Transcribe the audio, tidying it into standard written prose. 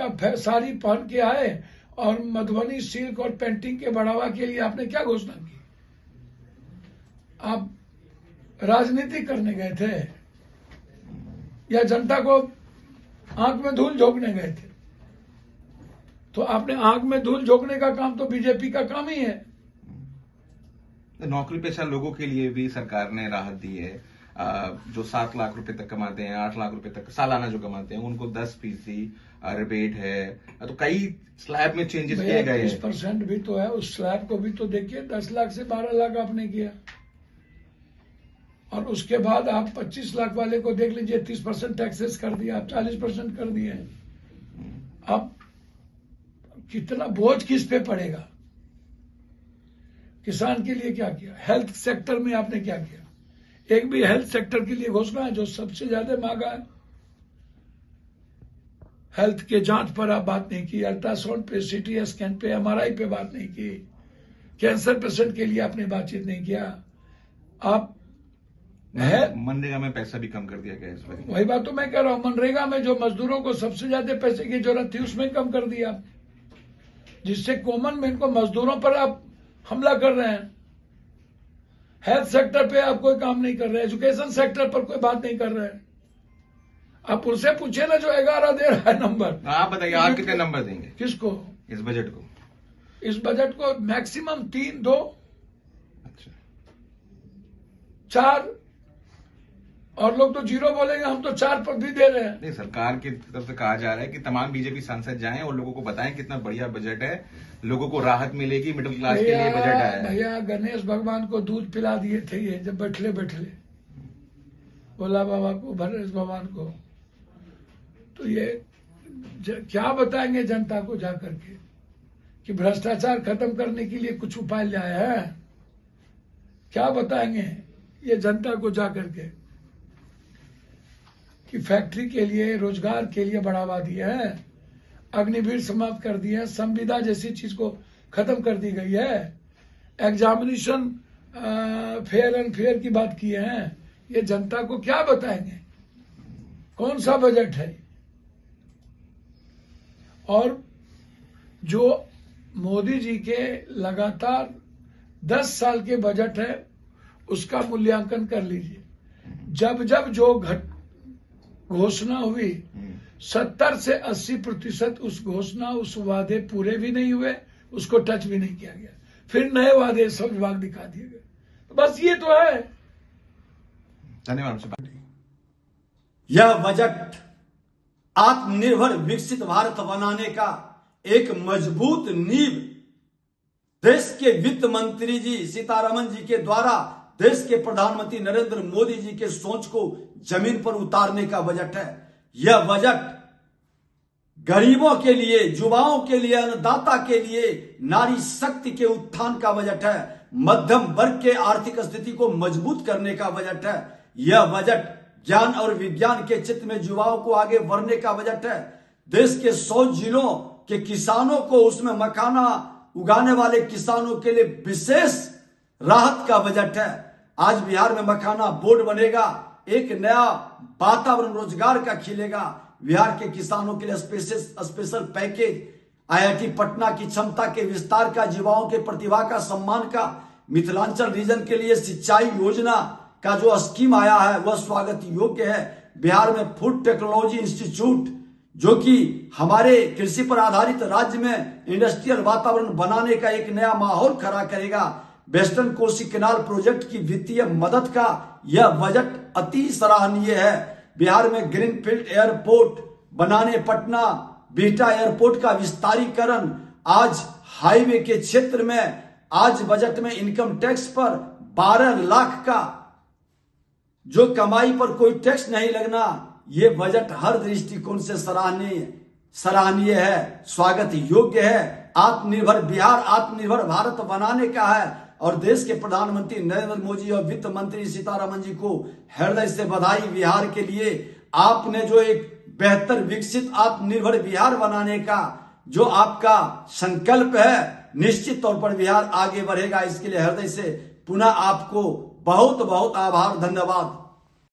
का साड़ी पहन के आए और मधुबनी सिल्क और पेंटिंग के बढ़ावा के लिए आपने क्या घोषणा की? आप राजनीति करने गए थे या जनता को आंख में धूल झोंकने गए थे? तो आपने आंख में धूल झोंकने का काम तो बीजेपी का काम ही है। नौकरी पेशा लोगों के लिए भी सरकार ने राहत दी है। जो 7 लाख रुपए तक कमाते हैं, 8 लाख रुपए तक सालाना जो कमाते हैं, उनको 10% रिबेट है। तो कई स्लैब में चेंजेस किए गए हैं। 30% भी तो है, उस स्लैब को भी तो देखिए। 10 लाख से 12 लाख आपने किया, और उसके बाद आप 25 लाख वाले को देख लीजिए, 30% टैक्सेस कर दिया, आप 40% कर दिए। अब कितना बोझ किस पे पड़ेगा? किसान के लिए क्या किया? हेल्थ सेक्टर में आपने क्या किया? एक भी हेल्थ सेक्टर के लिए घोषणा है, जो सबसे ज्यादा महंगा है। हेल्थ के जांच पर आप बात नहीं की, अल्ट्रासाउंड पे, सीटी स्कैन पे, एमआरआई पे बात नहीं की, कैंसर पेशेंट के लिए आपने बातचीत नहीं किया। आप है मनरेगा में पैसा भी कम कर दिया गया इस बार। वही बात तो मैं कह रहा हूं, मनरेगा में जो मजदूरों को सबसे ज्यादा पैसे की जरूरत थी उसमें कम कर दिया, जिससे कॉमन मैन को, मजदूरों पर आप हमला कर रहे हैं। हेल्थ सेक्टर पे आप कोई काम नहीं कर रहे, एजुकेशन सेक्टर पर कोई बात नहीं कर रहे हैं। आप उनसे पूछे ना जो 11 दे रहा है नंबर। आप बताइए, आप कितने नंबर देंगे? किसको? इस बजट को। इस बजट को मैक्सिमम 3, 2, अच्छा 4, और लोग तो 0 बोलेंगे, हम तो 4 पर भी दे रहे हैं। नहीं, सरकार की तरफ से कहा जा रहा है कि तमाम बीजेपी सांसद जाएं और लोगों को बताएं कितना बढ़िया बजट है, लोगों को राहत मिलेगी, मिडिल क्लास के लिए बजट आया है। भैया गणेश भगवान को दूध पिला दिए थे ये, जब बैठले बैठले भोला बाबा को, गणेश भगवान को। तो ये क्या बताएंगे जनता को जाकर के कि भ्रष्टाचार खत्म करने के लिए कुछ उपाय लाया है? क्या बताएंगे ये जनता को जाकर के कि फैक्ट्री के लिए, रोजगार के लिए बढ़ावा दिया है, अग्निवीर समाप्त कर दिया है, संविदा जैसी चीज को खत्म कर दी गई है, एग्जामिनेशन फेयर एंड फेयर की बात की है। ये जनता को क्या बताएंगे? कौन सा बजट है? और जो मोदी जी के लगातार 10 साल के बजट है, उसका मूल्यांकन कर लीजिए। जब जब जो घोषणा हुई, 70 से 80% उस घोषणा, उस वादे पूरे भी नहीं हुए, उसको टच भी नहीं किया गया। फिर नए वादे सब विभाग दिखा दिए गए। तो बस ये तो है। धन्यवाद। यह बजट आत्मनिर्भर विकसित भारत बनाने का एक मजबूत नींव देश के वित्त मंत्री जी सीतारमण जी के द्वारा देश के प्रधानमंत्री नरेंद्र मोदी जी के सोच को जमीन पर उतारने का बजट है। यह बजट गरीबों के लिए, युवाओं के लिए, अन्नदाता के लिए, नारी शक्ति के उत्थान का बजट है। मध्यम वर्ग के आर्थिक स्थिति को मजबूत करने का बजट है। यह बजट ज्ञान और विज्ञान के क्षेत्र में युवाओं को आगे बढ़ने का बजट है। देश के 100 जिलों के किसानों को, उसमें मखाना उगाने वाले किसानों के लिए विशेष राहत का बजट है। आज बिहार में मखाना बोर्ड बनेगा, एक नया वातावरण रोजगार का खिलेगा। बिहार के किसानों के लिए स्पेशल पैकेज, आईआईटी पटना की क्षमता के विस्तार का, युवाओं के प्रतिभा का सम्मान का, मिथिलांचल रीजन के लिए सिंचाई योजना का जो स्कीम आया है वह स्वागत योग्य है। बिहार में फूड टेक्नोलॉजी इंस्टीट्यूट, जो कि हमारे कृषि पर आधारित राज्य में इंडस्ट्रियल वातावरण बनाने का एक नया माहौल खड़ा करेगा। वेस्टर्न कोसी कैनाल प्रोजेक्ट की वित्तीय मदद का यह बजट अति सराहनीय है। बिहार में ग्रीनफील्ड एयरपोर्ट बनाने, पटना बिहटा एयरपोर्ट का विस्तारीकरण, आज हाईवे के क्षेत्र में, आज बजट में इनकम टैक्स पर 12 लाख का जो कमाई पर कोई टैक्स नहीं लगना, ये बजट हर दृष्टिकोण से सराहनीय है, स्वागत योग्य है। आत्मनिर्भर बिहार, आत्मनिर्भर भारत बनाने का है और देश के प्रधानमंत्री नरेंद्र मोदी और वित्त मंत्री सीतारमण जी को हृदय से बधाई। बिहार के लिए आपने जो एक बेहतर विकसित आत्मनिर्भर बिहार बनाने का जो आपका संकल्प है, निश्चित तौर पर बिहार आगे बढ़ेगा। इसके लिए हृदय से पुनः आपको बहुत बहुत आभार, धन्यवाद।